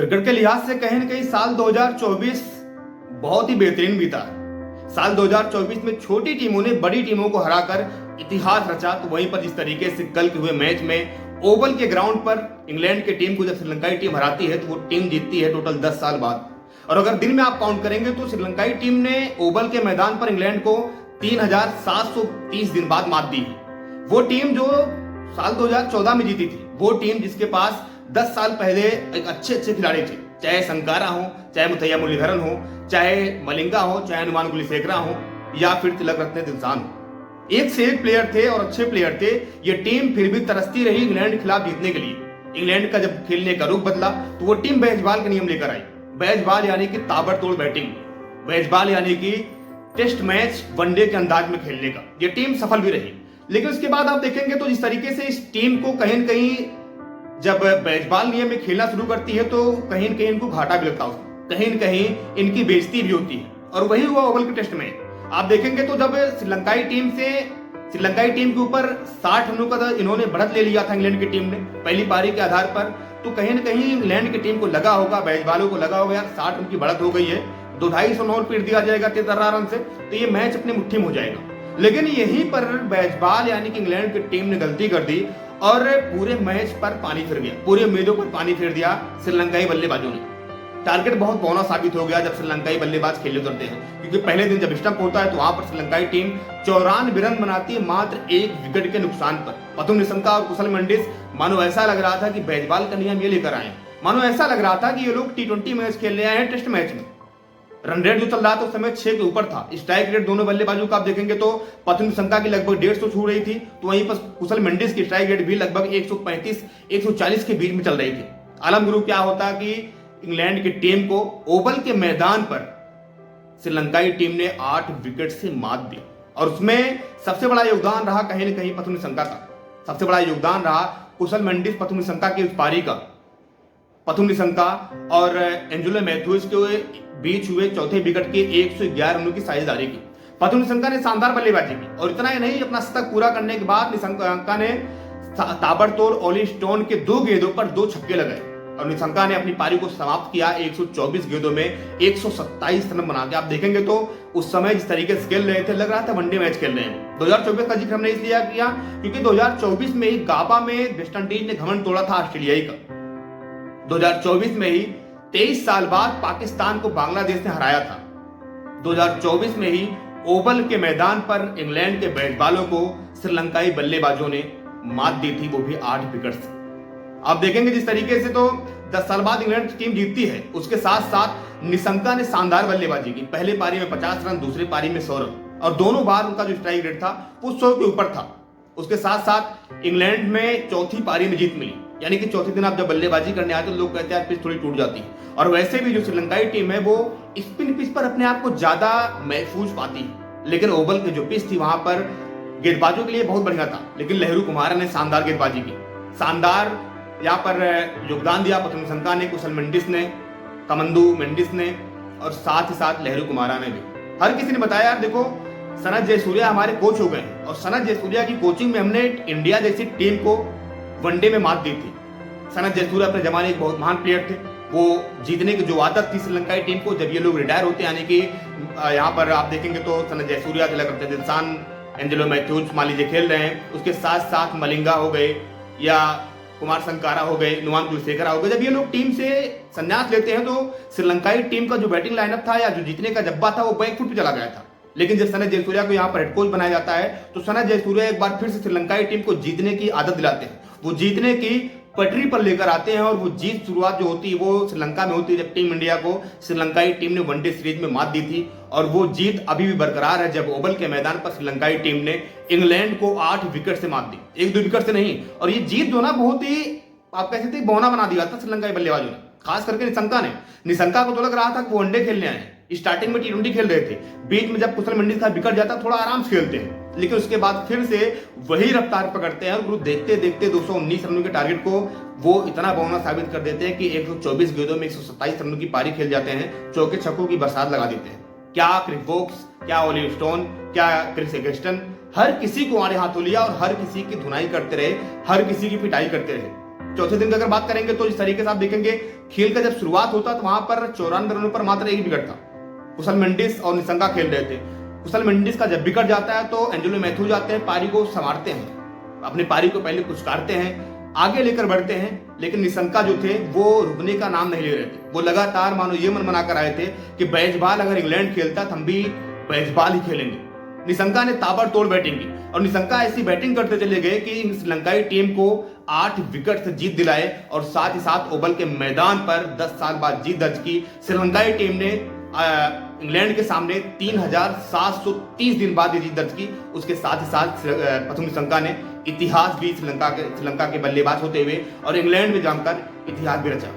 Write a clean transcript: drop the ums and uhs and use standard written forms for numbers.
Cricket के लिहाज से कहीं न कहीं साल 2024 बहुत ही बेहतरीन बीता है। साल 2024 में छोटी टीमों ने बड़ी टीमों को हराकर इतिहास रचा, तो वहीं पर जिस तरीके से कल के हुए मैच में ओवल के ग्राउंड पर इंग्लैंड की टीम को जब श्रीलंकाई टीम हराती है तो वो टीम जीतती है टोटल 10 साल बाद। और अगर दिन में आप काउंट करेंगे तो श्रीलंकाई टीम ने ओवल के मैदान पर इंग्लैंड को 3730 दिन बाद मात दी है। वो टीम जो साल 2014 में जीती थी, वो टीम जिसके पास 10 साल पहले एक अच्छे खिलाड़ी थे, चाहे संकारा हो, चाहे मुथैया मुरलीधरन हो, चाहे मलिंगा हो, चाहे हनुमान कुलशेखरा हो या फिर तिलक रत्ने दिलशान हो। एक से एक प्लेयर थे और अच्छे प्लेयर थे। ये टीम फिर भी तरसती रही इंग्लैंड के खिलाफ जीतने के लिए। इंग्लैंड का जब खेलने का रुख बदला तो वो टीम बैजबाल के नियम लेकर आई। बैजबाल यानी कि ताबड़तोड़ बैटिंग, बैजबाल यानी कि टेस्ट मैच वनडे के अंदाज में खेलने का। ये टीम सफल भी रही, लेकिन उसके बाद आप देखेंगे तो जिस तरीके से इस टीम को कहीं न कहीं जब बैजबाल नियम में खेलना शुरू करती है तो कहीं न कहीं इनको घाटा भी लगता है, कहीं न कहीं इनकी बेइज्जती भी होती है। और वही हुआ ओवल के टेस्ट में। आप देखेंगे तो जब श्रीलंकाई टीम के ऊपर 60 रनों का इन्होंने बढ़त ले लिया था इंग्लैंड की टीम ने पहली पारी के आधार पर, तो कहीं न कहीं इंग्लैंड की टीम को लगा होगा, बैजबालों को लगा होगा यार 60 रन की बढ़त हो गई है, 250 और पीट दिया जाएगा 13 रन से तो ये मैच अपनी मुट्ठी में हो जाएगा। लेकिन यहीं पर बैजबाल यानी कि इंग्लैंड की टीम ने गलती कर दी और पूरे मैच पर पानी फिर गया, पूरी उम्मीदों पर पानी फिर दिया श्रीलंकाई बल्लेबाजों ने। टारगेट बहुत बौना साबित हो गया जब श्रीलंकाई बल्लेबाज खेलने उतरते हैं, क्योंकि पहले दिन जब स्टंप होता है तो वहां पर श्रीलंकाई टीम 94 रन बनाती है मात्र 1 विकेट के नुकसान पर। पथुम निशंका और कुशल मेंडिस, मानो ऐसा लग रहा था कि बैजबाल का नियम ये लेकर आए, मानो ऐसा लग रहा था कि ये लोग T20 मैच खेलने आए हैं टेस्ट मैच में। रन रेट जो चल रहा था उस समय 6 के ऊपर था। स्ट्राइक रेट दोनों बल्लेबाजों का आप देखेंगे तो पथुम निशंका की लगभग 150 छू रही थी, तो वहीं पर कुशल मेंडिस की स्ट्राइक रेट भी लगभग 135-140 के बीच में चल रही थी। आलम गुरु क्या होता कि इंग्लैंड की टीम को ओवल के मैदान पर श्रीलंकाई टीम ने 8 विकेट से मात दी। और उसमें सबसे बड़ा योगदान रहा कहीं न कहीं पथुम निशंका का, सबसे बड़ा योगदान रहा कुशल मेंडिस पथुम निशंका की उस पारी का। पथुम निशंका और एंजेलो मैथ्यूज के बीच हुए चौथे विकेट के 111 रनों की साझेदारी की। पथुम निशंका ने शानदार बल्लेबाजी की और इतना ही नहीं, अपना शतक पूरा करने के बाद निशंका ने ताबड़तोड़ ओली स्टोन के 2 गेंदों पर 2 छक्के लगाए और निशंका ने अपनी पारी को समाप्त किया 124 गेंदों में 127 रन बना के। आप देखेंगे तो उस समय जिस तरीके से खेल रहे थे लग रहा था वनडे मैच खेल रहे हैं। 2024 का जिक्र हमने इसलिए किया क्योंकि 2024 में ही गाबा में वेस्ट इंडीज ने घमंड तोड़ा था ऑस्ट्रेलियाई का। 2024 में ही 23 साल बाद पाकिस्तान को बांग्लादेश ने हराया था। 2024 में ही ओवल के मैदान पर इंग्लैंड के बैटबालों को श्रीलंकाई बल्लेबाजों ने मात दी थी, वो भी 8 विकेट से। आप देखेंगे जिस तरीके से तो 10 साल बाद इंग्लैंड की टीम जीतती है, उसके साथ साथ निशंका ने शानदार बल्लेबाजी की। पहली पारी में 50 रन, दूसरी पारी में 100 रन और दोनों बार उनका जो स्ट्राइक रेट था वो 100 के ऊपर था। उसके साथ साथ इंग्लैंड में चौथी पारी में जीत मिली, यानी कि चौथे दिन आप जब बल्लेबाजी करने आते तो लोग कहते हैं पिच थोड़ी टूट जाती है। और वैसे भी जो श्रीलंकाई टीम है वो स्पिन पिच पर अपने आप को ज्यादा महफूज पाती है, लेकिन ओवल की जो पिच थी वहां पर गेंदबाजों के लिए बहुत बढ़िया था। लेकिन लहरू कुमार ने शानदार गेंदबाजी की, शानदार यहाँ पर योगदान दिया पथुम निशंका ने, कुशल मेंडिस ने, कमंदू मेंडिस ने और साथ ही साथ लहरू कुमारा ने भी। हर किसी ने बताया यार देखो सनत जयसूर्या हमारे कोच हो गए हैं और सनत जयसूर्या की कोचिंग में हमने इंडिया जैसी टीम को वनडे में मात दी थी। सनत जयसूर्या अपने जमाने एक बहुत महान प्लेयर थे, वो जीतने की जो आदत थी श्रीलंकाई टीम को, जब ये लोग रिटायर होते हैं, यानी कि यहाँ पर आप देखेंगे तो सनत जयसूर्या, तिलक रत्ने दिलशान, एंजेलो मैथ्यूज मान लीजिए खेल रहे हैं, उसके साथ साथ मलिंगा हो गए या कुमार संकारा हो गए, नुमान कुलशेखरा हो गए। जब ये लोग टीम से संन्यास लेते हैं तो श्रीलंकाई टीम का जो बैटिंग लाइनअप था या जो जीतने का जब्बा था वो बैकफुट पे चला गया था। लेकिन जब सनत जयसूर्या को यहाँ पर हेड कोच बनाया जाता है तो सनत जयसूर्या एक बार फिर से श्रीलंकाई टीम को जीतने की आदत दिलाते हैं, वो जीतने की पटरी पर लेकर आते हैं। और वो जीत शुरुआत जो होती है वो श्रीलंका में होती है जब टीम इंडिया को श्रीलंकाई टीम ने वनडे सीरीज में मात दी थी। और वो जीत अभी भी बरकरार है जब ओवल के मैदान पर श्रीलंकाई टीम ने इंग्लैंड को 8 विकेट से मात दी, 1-2 विकेट से नहीं। और ये जीत जो ना बहुत ही आप कह सकते हैं बौना बना दिया था श्रीलंकाई बल्लेबाजों ने, खास करके निशंका ने। निशंका को तो लग रहा था कि वो वनडे खेलने आए, स्टार्टिंग में T20 खेल रहे थे, बीच में जब कुशल मेंडिस का विकेट जाता थोड़ा आराम से खेलते हैं, लेकिन उसके बाद फिर से वही रफ्तार पकड़ते हैं और देखते देखते 219 रनों के टारगेट को वो इतना बहुना साबित कर देते हैं कि 124 गेंदों में 127 रनों की पारी खेल जाते हैं, चौके छक्कों की बरसात लगा देते हैं। क्या क्रिस वोक्स, क्या ओली स्टोन, क्या क्रिस एगस्टन, हर किसी को आड़े हाथों लिया और हर किसी की धुनाई करते रहे, हर किसी की पिटाई करते रहे। चौथे दिन की अगर बात करेंगे तो इस तरीके से आप देखेंगे खेल का जब शुरुआत होता तो वहां पर 94 रनों पर मात्र एक विकेट था। कुशल मेंडिस और निशंका खेल रहे थे। कुशल मेंडिस का जब विकेट जाता है तो एंजेलो मैथ्यू जाते हैं, पारी को संवारते हैं, अपनी पारी को पहले पुचकारते हैं, आगे लेकर बढ़ते हैं, लेकिन निशंका जो थे वो रुकने का नाम नहीं ले रहे थे। वो लगातार मानो ये मन बना कर आए थे कि बैजबाल अगर इंग्लैंड खेलता तो हम भी बैजबाल ही खेलेंगे। निशंका ने ताबड़तोड़ बैटिंग की और निशंका ऐसी बैटिंग करते चले गए कि श्रीलंकाई टीम को 8 विकेट से जीत दिलाए और साथ ही साथ ओवल के मैदान पर 10 साल बाद जीत दर्ज की। श्रीलंकाई टीम ने इंग्लैंड के सामने 3730 दिन बाद ये जीत दर्ज की। उसके साथ ही साथ प्रथम निशंका ने इतिहास भी श्रीलंका के बल्लेबाज होते हुए और इंग्लैंड में जमकर इतिहास भी रचा।